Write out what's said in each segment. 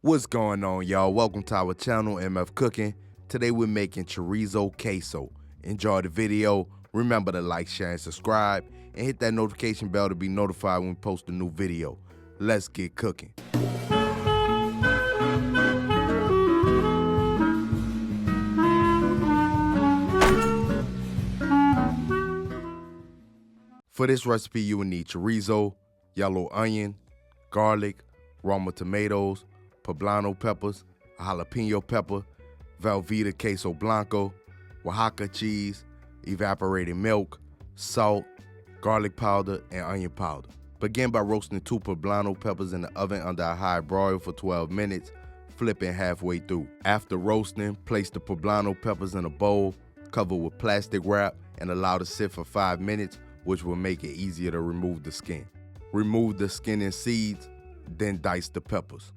What's going on, y'all? Welcome to our channel, MF Cooking. Today we're making chorizo queso. Enjoy the video. Remember to like, share, and subscribe, and hit that notification bell to be notified when we post a new video. Let's get cooking. For this recipe, you will need chorizo, yellow onion, garlic, Roma tomatoes, poblano peppers, a jalapeno pepper, Velveeta queso blanco, Oaxaca cheese, evaporated milk, salt, garlic powder, and onion powder. Begin by roasting 2 poblano peppers in the oven under a high broil for 12 minutes, flipping halfway through. After roasting, place the poblano peppers in a bowl, cover with plastic wrap, and allow to sit for 5 minutes, which will make it easier to remove the skin. Remove the skin and seeds, then dice the peppers.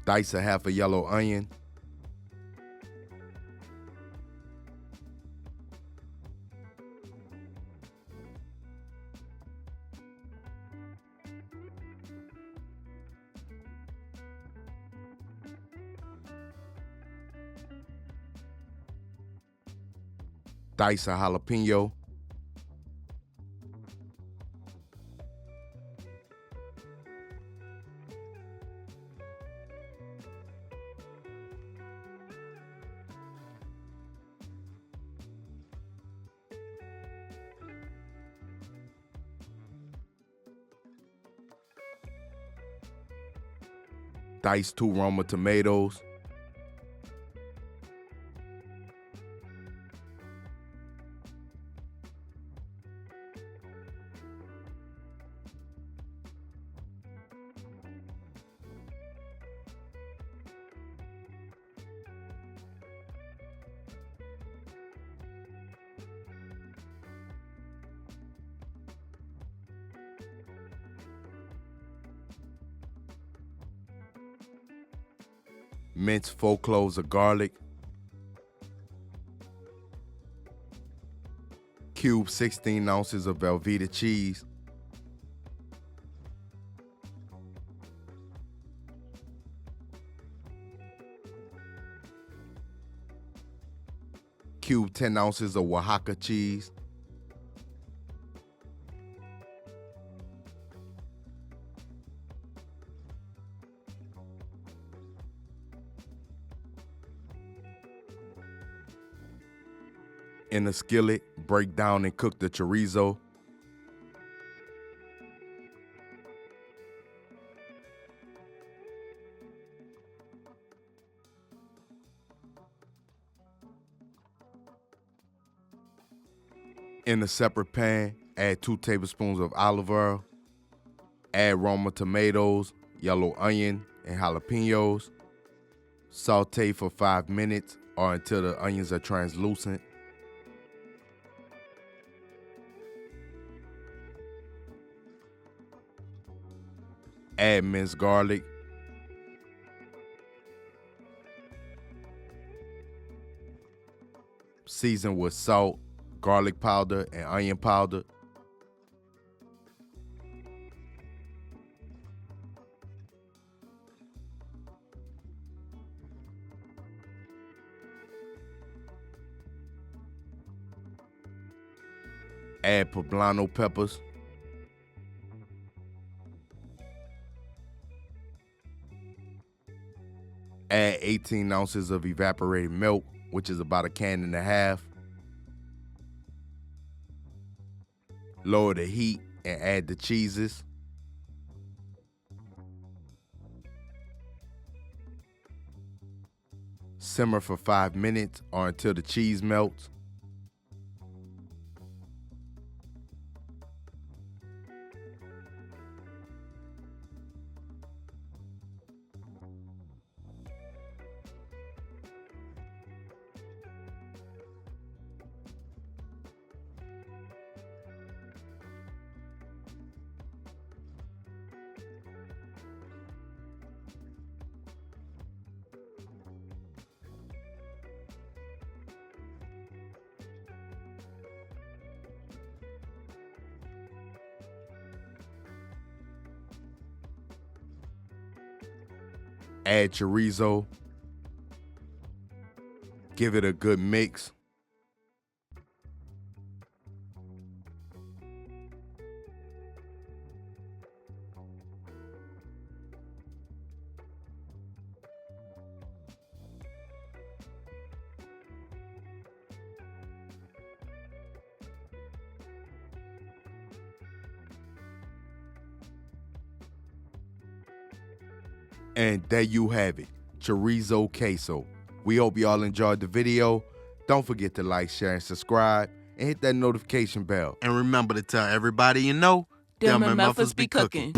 Dice a half a yellow onion. Dice a jalapeno. Dice 2 Roma tomatoes. Mince 4 cloves of garlic. Cube 16 ounces of Velveeta cheese. Cube 10 ounces of Oaxaca cheese. In a skillet, break down and cook the chorizo. In a separate pan, add 2 tablespoons of olive oil. Add Roma tomatoes, yellow onion, and jalapenos. Saute for 5 minutes or until the onions are translucent. Add minced garlic. Season with salt, garlic powder, and onion powder. Add poblano peppers. Add 18 ounces of evaporated milk, which is about 1.5 cans. Lower the heat and add the cheeses. Simmer for 5 minutes or until the cheese melts. Add chorizo. Give it a good mix. And there you have it, Chorizo Queso. We hope y'all enjoyed the video. Don't forget to like, share, and subscribe, and hit that notification bell. And remember to tell everybody you know, them MFers be cooking.